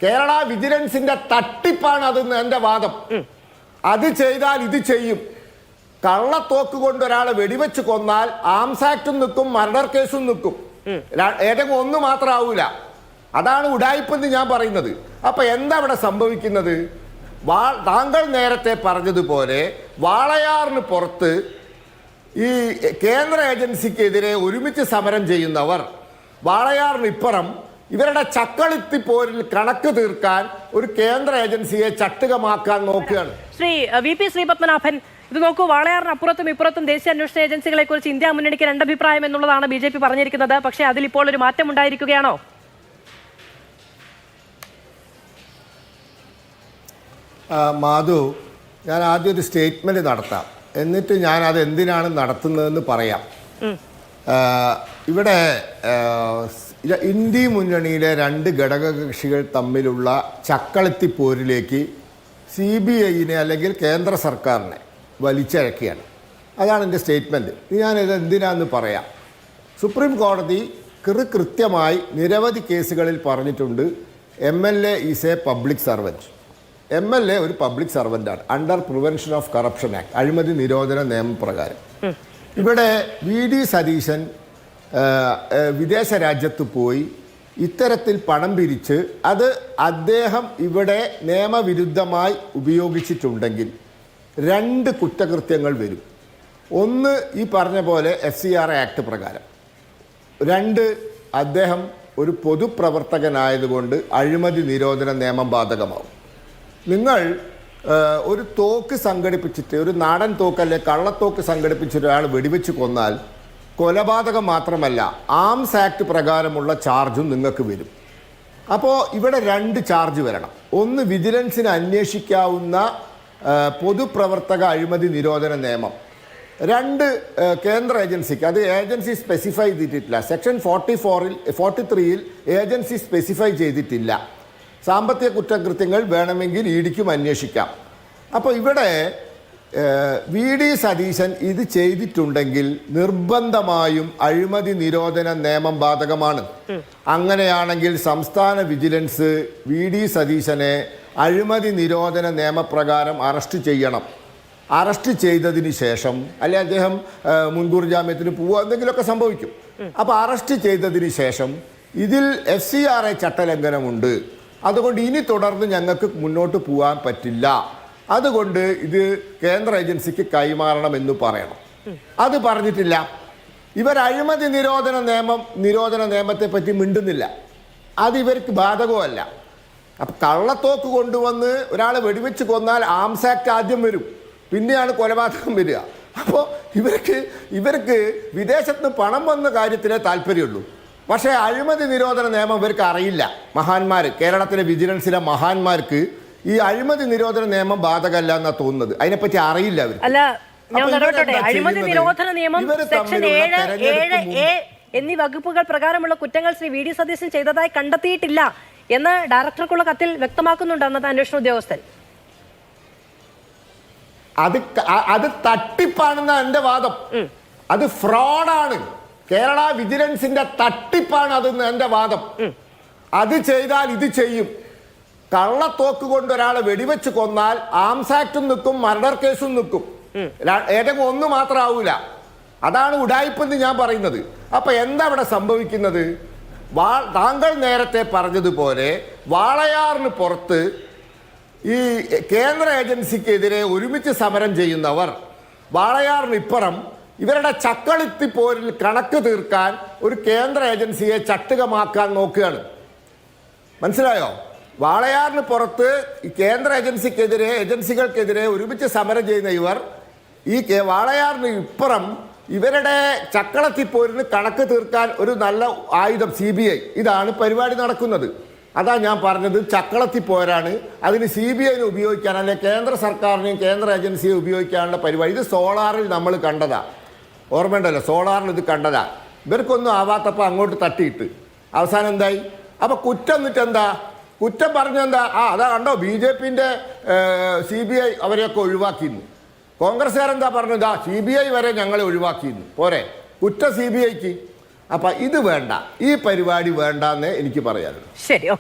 കേരള വിജിലൻസിന്റെ തട്ടിപ്പാണ് അതെന്ന് എന്റെ വാദം. അത് ചെയ്താൽ ഇത് ചെയ്യും. കള്ളത്തോക്ക് കൊണ്ട് ഒരാളെ വെടിവെച്ച് കൊന്നാൽ ആംസ് ആക്ടും നിൽക്കും, മർഡർ കേസും നിൽക്കും. ഏതെങ്കിലും ഒന്ന് മാത്രമാവൂല. അതാണ് ഉഡായിപ്പെന്ന് ഞാൻ പറയുന്നത്. അപ്പൊ എന്താ ഇവിടെ സംഭവിക്കുന്നത്? താങ്കൾ നേരത്തെ പറഞ്ഞതുപോലെ വാളയാറിന് പുറത്ത് ഈ കേന്ദ്ര ഏജൻസിക്കെതിരെ ഒരുമിച്ച് സമരം ചെയ്യുന്നവർ വാളയാറിന് ഇപ്പുറം ഇവരുടെ ചക്കളിത്തി പോരിൽ കണക്ക് തീർക്കാൻ ഒരു കേന്ദ്ര ഏജൻസിയെ ചട്ടുകമാക്കാൻ നോക്കുകയാണ്. ശ്രീ വി പി ശ്രീപത്മനാഭൻ, ഇത് നോക്കൂ, വാളയാറിന് അപ്പുറത്തും ഇപ്പുറത്തും ദേശീയ അന്വേഷണ ഏജൻസികളെ കുറിച്ച് ഇന്ത്യ മുന്നണിക്ക് രണ്ടഭിപ്രായം എന്നുള്ളതാണ് BJP പറഞ്ഞിരിക്കുന്നത്. പക്ഷേ അതിലിപ്പോൾ ഒരു മാറ്റം ഉണ്ടായിരിക്കുകയാണോ? മാധു, ഞാൻ ആദ്യം ഒരു സ്റ്റേറ്റ്മെന്റ് നടത്താം, എന്നിട്ട് ഞാൻ അത് എന്തിനാണ് നടത്തുന്നതെന്ന് പറയാം. ഇവിടെ ഇന്ത്യ മുന്നണിയിലെ രണ്ട് ഘടകകക്ഷികൾ തമ്മിലുള്ള ചക്കളത്തി പോരിലേക്ക് CBIനെ അല്ലെങ്കിൽ കേന്ദ്ര സർക്കാരിനെ വലിച്ചഴക്കുകയാണ്. അതാണ് എൻ്റെ സ്റ്റേറ്റ്മെൻറ്റ്. ഞാനിത് എന്തിനാന്ന് പറയാം. സുപ്രീം കോടതി കൃത്യമായി നിരവധി കേസുകളിൽ പറഞ്ഞിട്ടുണ്ട്, MLA is a public servant. MLA ഒരു പബ്ലിക് സർവൻ്റാണ് under prevention of corruption act, അഴിമതി നിരോധന നിയമപ്രകാരം. ഇവിടെ VD സതീശൻ വിദേശ രാജ്യത്ത് പോയി ഇത്തരത്തിൽ പണം പിരിച്ച് അത് അദ്ദേഹം ഇവിടെ നിയമവിരുദ്ധമായി ഉപയോഗിച്ചിട്ടുണ്ടെങ്കിൽ രണ്ട് കുറ്റകൃത്യങ്ങൾ വരും. ഒന്ന്, ഈ പറഞ്ഞ പോലെ FCRA ആക്ട് പ്രകാരം. രണ്ട്, അദ്ദേഹം ഒരു പൊതുപ്രവർത്തകനായതുകൊണ്ട് അഴിമതി നിരോധന നിയമം ബാധകമാവും. നിങ്ങൾ ഒരു തോക്ക് സംഘടിപ്പിച്ചിട്ട്, ഒരു നാടൻ തോക്കല്ലേ കള്ളത്തോക്ക് സംഘടിപ്പിച്ചിട്ട് ഒരാൾ വെടിവെച്ച് കൊന്നാൽ കൊലപാതകം മാത്രമല്ല ആംസ് ആക്ട് പ്രകാരമുള്ള ചാർജും നിങ്ങൾക്ക് വരും. അപ്പോൾ ഇവിടെ രണ്ട് ചാർജ് വരണം. ഒന്ന്, വിജിലൻസിന് അന്വേഷിക്കാവുന്ന പൊതുപ്രവർത്തക അഴിമതി നിരോധന നിയമം. രണ്ട്, കേന്ദ്ര ഏജൻസിക്ക്, അത് ഏജൻസി സ്പെസിഫൈ ചെയ്തിട്ടില്ല. സെക്ഷൻ 43-ൽ ഏജൻസി സ്പെസിഫൈ ചെയ്തിട്ടില്ല. സാമ്പത്തിക കുറ്റകൃത്യങ്ങൾ വേണമെങ്കിൽ ഇഡിക്കും അന്വേഷിക്കാം. അപ്പോൾ ഇവിടെ VD സതീശൻ ഇത് ചെയ്തിട്ടുണ്ടെങ്കിൽ നിർബന്ധമായും അഴിമതി നിരോധന നിയമം ബാധകമാണ്. അങ്ങനെയാണെങ്കിൽ സംസ്ഥാന വിജിലൻസ് VD സതീശനെ അഴിമതി നിരോധന നിയമപ്രകാരം അറസ്റ്റ് ചെയ്യണം. അറസ്റ്റ് ചെയ്തതിന് ശേഷം, അല്ലെ അദ്ദേഹം മുൻകൂർ ജാമ്യത്തിന് പോവുക, എന്തെങ്കിലുമൊക്കെ സംഭവിക്കും. അപ്പോൾ അറസ്റ്റ് ചെയ്തതിന് ശേഷം ഇതിൽ FCRA ചട്ടലംഘനമുണ്ട്, അതുകൊണ്ട് ഇനി തുടർന്ന് ഞങ്ങൾക്ക് മുന്നോട്ട് പോകാൻ പറ്റില്ല, അതുകൊണ്ട് ഇത് കേന്ദ്ര ഏജൻസിക്ക് കൈമാറണമെന്ന് പറയണം. അത് പറഞ്ഞിട്ടില്ല. ഇവർ അഴിമതി നിരോധന നിയമത്തെ പറ്റി മിണ്ടുന്നില്ല. അത് ഇവർക്ക് ബാധകമല്ല. അപ്പം കള്ളത്തോക്ക് കൊണ്ടുവന്ന് ഒരാളെ വെടിവെച്ച് കൊന്നാൽ ആംസ് ആക്ട് ആദ്യം വരും, പിന്നെയാണ് കൊലപാതകം വരിക. അപ്പോൾ ഇവർക്ക് വിദേശത്ത് പണം വന്ന കാര്യത്തിലേ താല്പര്യമുള്ളൂ. പക്ഷേ അഴിമതി നിരോധന നിയമം ഇവർക്ക് അറിയില്ല. മഹാന്മാർ, കേരളത്തിലെ വിജിലൻസിലെ മഹാന്മാർക്ക് ഈ അഴിമതി നിരോധന നിയമം ബാധകമല്ല എന്നാണ് തോന്നുന്നത്. അതിനെപ്പറ്റി അറിയില്ല അവർ. അഴിമതി നിരോധന നിയമം സെക്ഷൻ 7A എന്നീ വകുപ്പുകൾ പ്രകാരമുള്ള കുറ്റങ്ങൾ ശ്രീ VD സതീശൻ ചെയ്തതായി കണ്ടെത്തിയിട്ടില്ല എന്ന് ഡയറക്ടർക്കുള്ള കത്തിൽ വ്യക്തമാക്കുന്നുണ്ട് അന്നത്തെ അന്വേഷണ ഉദ്യോഗസ്ഥൻ. അത് തട്ടിപ്പാണെന്ന എന്റെ വാദം. അത് ഫ്രോഡാണ്. കേരള വിജിലൻസിന്റെ തട്ടിപ്പാണ് അതെന്ന് എന്റെ വാദം. അത് ചെയ്താൽ ഇത് ചെയ്യും. കള്ളത്തോക്ക് കൊണ്ട് ഒരാളെ വെടിവെച്ച് കൊന്നാൽ ആംസ് ആക്ടും നിൽക്കും, മർഡർ കേസും നിൽക്കും. ഏതെങ്കിലും ഒന്ന് മാത്രമാവൂല. അതാണ് ഉഡായിപ്പെന്ന് ഞാൻ പറയുന്നത്. അപ്പൊ എന്താ ഇവിടെ സംഭവിക്കുന്നത്? താങ്കൾ നേരത്തെ പറഞ്ഞതുപോലെ വാളയാറിന് പുറത്ത് ഈ കേന്ദ്ര ഏജൻസിക്കെതിരെ ഒരുമിച്ച് സമരം ചെയ്യുന്നവർ വാളയാറിന് ഇപ്പുറം ഇവരുടെ ചക്കളിത്തി പോരിൽ കണക്ക് തീർക്കാൻ ഒരു കേന്ദ്ര ഏജൻസിയെ ചട്ടുകമാക്കാൻ നോക്കുകയാണ്. മനസ്സിലായോ? വാളയാറിന് പുറത്ത് കേന്ദ്ര ഏജൻസികൾക്കെതിരെ ഒരുമിച്ച് സമരം ചെയ്യുന്ന ഇവർ ഈ വാളയാറിന് ഇപ്പുറം ഇവരുടെ ചക്കളത്തിപ്പോരിന് കണക്ക് തീർക്കാൻ ഒരു നല്ല ആയുധം CBI. ഇതാണ് പരിപാടി നടക്കുന്നത്. അതാ ഞാൻ പറഞ്ഞത്, ചക്കളത്തിപ്പോരാണ്. അതിന് CBIനെ ഉപയോഗിക്കാൻ, അല്ലെ കേന്ദ്ര സർക്കാരിനെയും കേന്ദ്ര ഏജൻസിയെ ഉപയോഗിക്കാനുള്ള പരിപാടി. ഇത് സോളാറിൽ നമ്മൾ കണ്ടതാ, ഓർമ്മയുണ്ടല്ലോ? സോളാറിൽ ഇത് കണ്ടതാ. ഇവർക്കൊന്നും ആവാത്തപ്പോൾ അങ്ങോട്ട് തട്ടിയിട്ട് അവസാനം എന്തായി? അപ്പോൾ കുറ്റം എന്നിട്ടെന്താ? കുറ്റം പറഞ്ഞെന്താ? അതാ കണ്ടോ, BJPന്റെ CBI അവരെയൊക്കെ ഒഴിവാക്കിയിരുന്നു. കോൺഗ്രസ്സുകാരെന്താ പറഞ്ഞതാ? CBI വരെ ഞങ്ങളെ ഒഴിവാക്കിയിരുന്നു. പോരെ കുറ്റം CBIക്ക്? അപ്പം ഇത് വേണ്ട, ഈ പരിപാടി വേണ്ടെന്നേ എനിക്ക് പറയാനുള്ളൂ. ശരി.